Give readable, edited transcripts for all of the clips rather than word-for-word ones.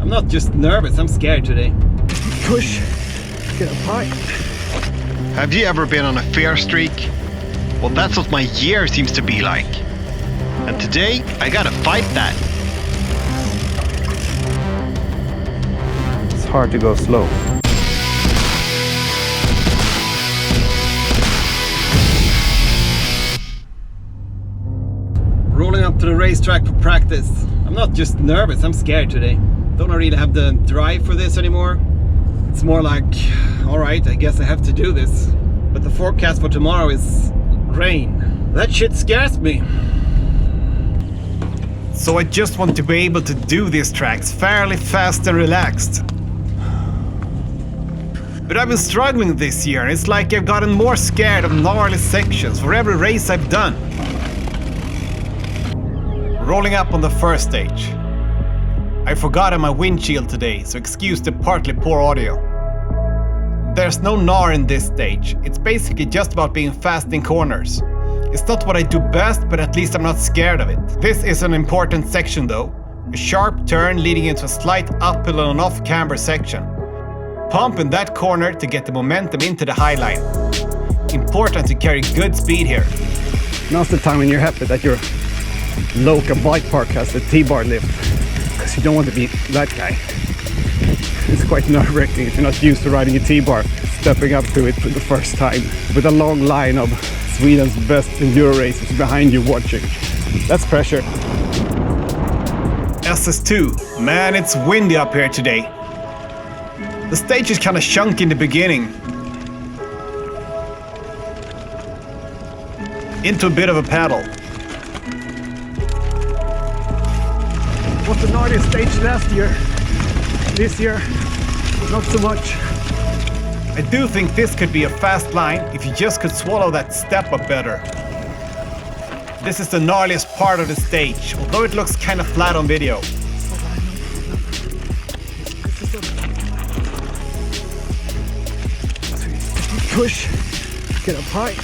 I'm not just nervous, I'm scared today. Push, get up high. Have you ever been on a fair streak? Well, that's what my year seems to be like. And today, I gotta fight that. It's hard to go slow. Rolling up to the racetrack for practice. I'm not just nervous, I'm scared today. Don't really have the drive for this anymore. It's more like, alright, I guess I have to do this. But the forecast for tomorrow is rain. That shit scares me. So I just want to be able to do these tracks fairly fast and relaxed. But I've been struggling this year, and it's like I've gotten more scared of gnarly sections for every race I've done. Rolling up on the first stage. I forgot my windshield today, so excuse the partly poor audio. There's no gnar in this stage. It's basically just about being fast in corners. It's not what I do best, but at least I'm not scared of it. This is an important section though. A sharp turn leading into a slight uphill and off-camber section. Pump in that corner to get the momentum into the high line. Important to carry good speed here. Now's the time when you're happy that your local bike park has a T-bar lift, because you don't want to be that guy. It's quite nerve-wracking if you're not used to riding a T-bar, stepping up to it for the first time with a long line of Sweden's best enduro racers behind you watching. That's pressure. SS2. Man, it's windy up here today. The stage is kind of chunky in the beginning. Into a bit of a paddle. Was the gnarliest stage last year. This year, not so much. I do think this could be a fast line if you just could swallow that step up better. This is the gnarliest part of the stage, although it looks kind of flat on video. Push, get up high.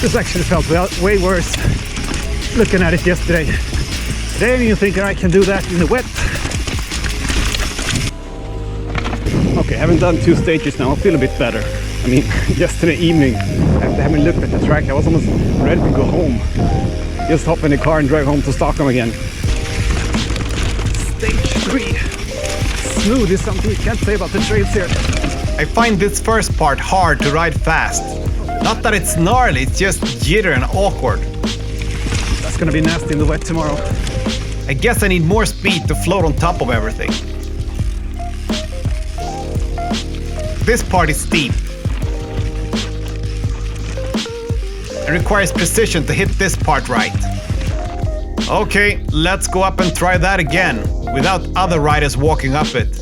This actually felt way worse looking at it yesterday. Today I didn't even think I can do that in the wet. Okay, I haven't done 2 stages now, I feel a bit better. I mean, yesterday evening, after having looked at the track, I was almost ready to go home. Just hop in the car and drive home to Stockholm again. Stage 3. Smooth is something you can't say about the trails here. I find this first part hard to ride fast. Not that it's gnarly, it's just jitter and awkward. That's gonna be nasty in the wet tomorrow. I guess I need more speed to float on top of everything. This part is steep. It requires precision to hit this part right. Okay, let's go up and try that again, without other riders walking up it.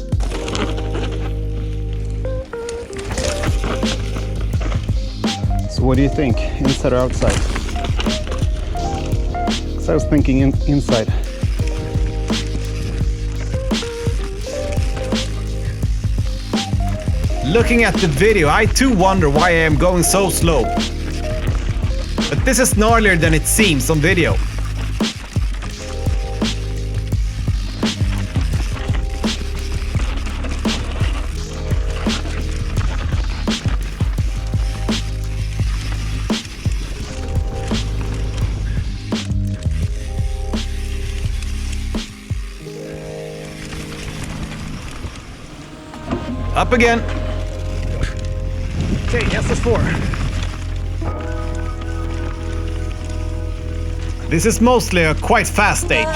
So what do you think, inside or outside? Because I was thinking inside. Looking at the video, I too wonder why I am going so slow. But this is gnarlier than it seems on video. Up again. Okay, SS4. This is mostly a quite fast stage.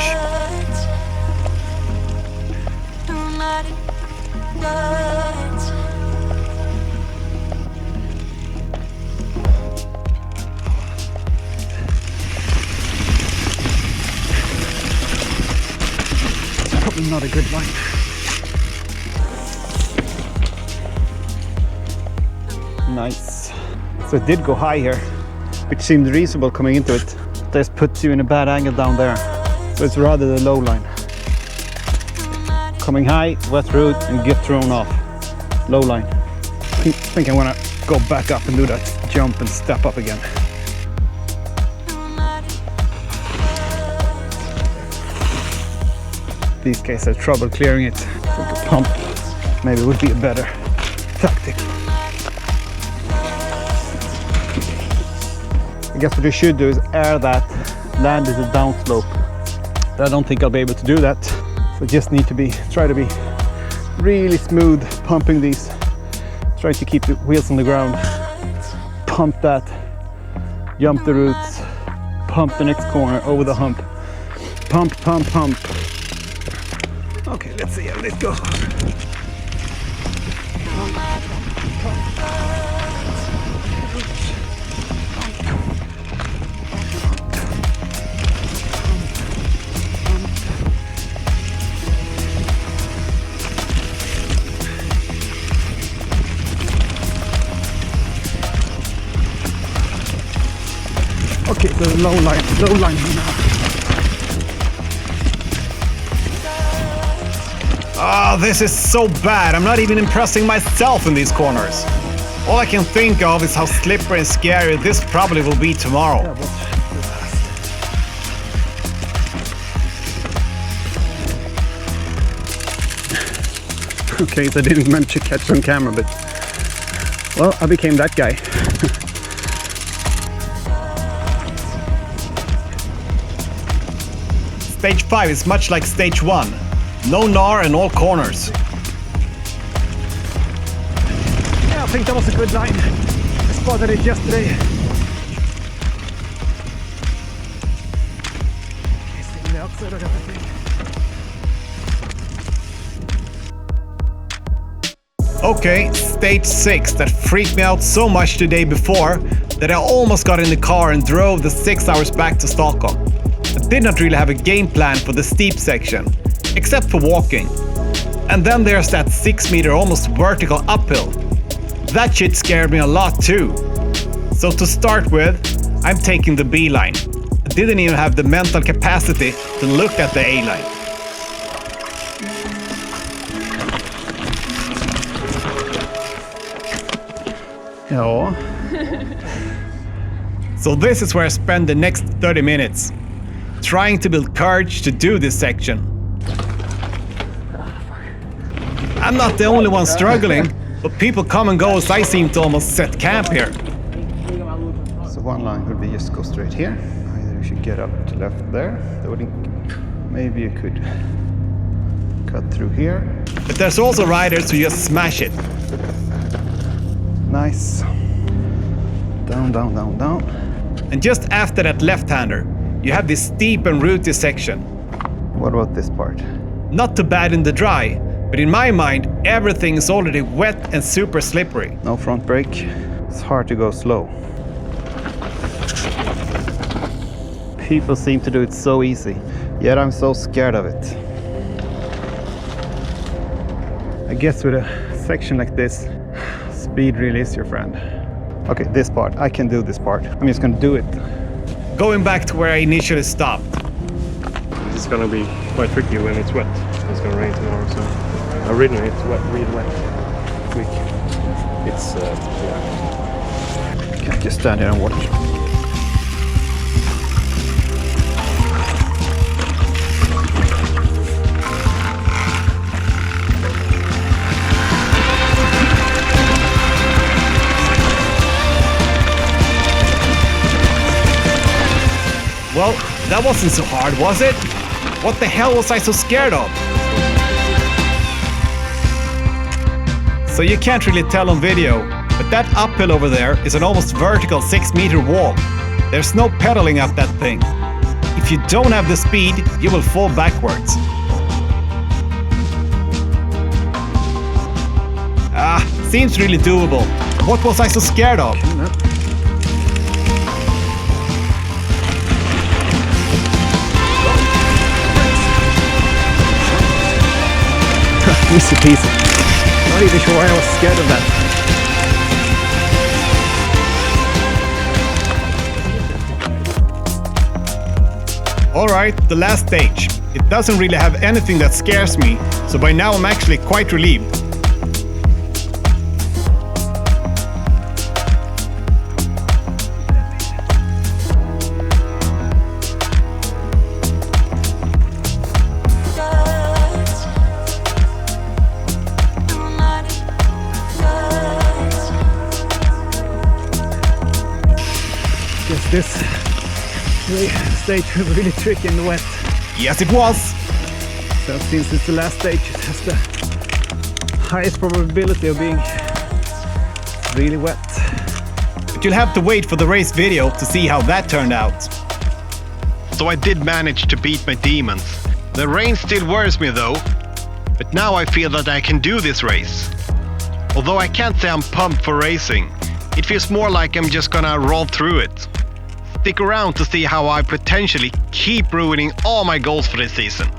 Probably not a good line. Nice. So it did go high here, which seemed reasonable coming into it. This puts you in a bad angle down there. So it's rather the low line. Coming high, wet route, and get thrown off. Low line. I think I'm gonna go back up and do that jump and step up again. these guys have trouble clearing it. I think a pump maybe would be a better tactic. I guess what you should do is air that, land at a downslope. But I don't think I'll be able to do that. So I just need to try to be really smooth pumping these. Try to keep the wheels on the ground. Pump that, jump the roots, pump the next corner over the hump. Pump, pump, pump. Okay, let's see how this goes. Okay, so low line now. Ah, this is so bad. I'm not even impressing myself in these corners. All I can think of is how slippery and scary this probably will be tomorrow. Yeah, okay, so I didn't manage to catch on camera, but well, I became that guy. Stage 5 is much like stage 1. No gnar in all corners. Yeah, I think that was a good line. I spotted it yesterday. It's in the outside of everything. Okay, stage 6 that freaked me out so much the day before that I almost got in the car and drove the 6 hours back to Stockholm. I did not really have a game plan for the steep section, except for walking. And then there's that 6 meter almost vertical uphill. That shit scared me a lot too. So to start with, I'm taking the B line. I didn't even have the mental capacity to look at the A line. Ja. So this is where I spend the next 30 minutes, trying to build courage to do this section. I'm not the only one struggling, but people come and go as I seem to almost set camp here. So one line would be just go straight here. Either you should get up to left there. Maybe you could cut through here. But there's also riders who just smash it. Nice. Down, down, down, down. And just after that left-hander, you have this steep and rooty section. What about this part? Not too bad in the dry, but in my mind, everything is already wet and super slippery. No front brake. It's hard to go slow. People seem to do it so easy, yet I'm so scared of it. I guess with a section like this, speed really is your friend. Okay, this part. I can do this part. I'm just gonna do it. Going back to where I initially stopped. It's gonna be quite tricky when it's wet. It's gonna rain tomorrow, so I've ridden it wet, really wet week. It's yeah. Okay, just stand here and watch. Well, that wasn't so hard, was it? What the hell was I so scared of? So you can't really tell on video, but that uphill over there is an almost vertical 6 meter wall. There's no pedaling up that thing. If you don't have the speed, you will fall backwards. Seems really doable. What was I so scared of? Easy peasy. Not even sure why I was scared of that. Alright, the last stage. It doesn't really have anything that scares me, so by now I'm actually quite relieved. Guess this stage was really tricky in the wet. Yes, it was. So since it's the last stage, it has the highest probability of being really wet. But you'll have to wait for the race video to see how that turned out. So I did manage to beat my demons. The rain still worries me though, but now I feel that I can do this race. Although I can't say I'm pumped for racing, it feels more like I'm just gonna roll through it. Stick around to see how I potentially keep ruining all my goals for this season.